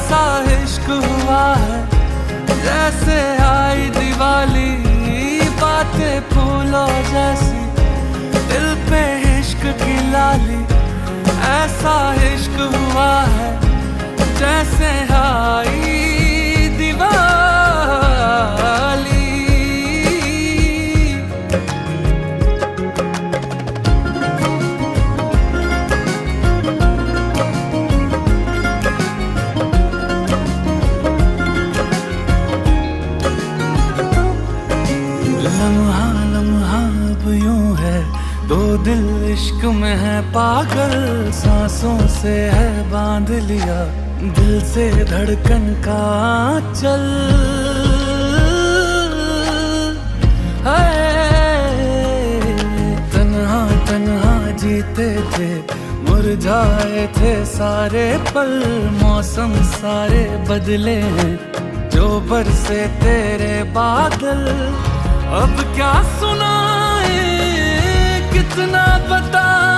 ऐसा इश्क हुआ है जैसे आई दिवाली, बातें फूलों जैसी दिल पे इश्क की लाली। ऐसा इश्क हुआ है जैसे आई दिवाली। लम्हा लम्हा अब यूं है, दो दिल इश्क में है पागल। सांसों से है बांध लिया दिल से धड़कन का चल। तन्हा तन्हा जीते थे, मुरझाए थे सारे पल। मौसम सारे बदले हैं, जो बरसे तेरे बादल। अब क्या सुनाए, कितना बताए,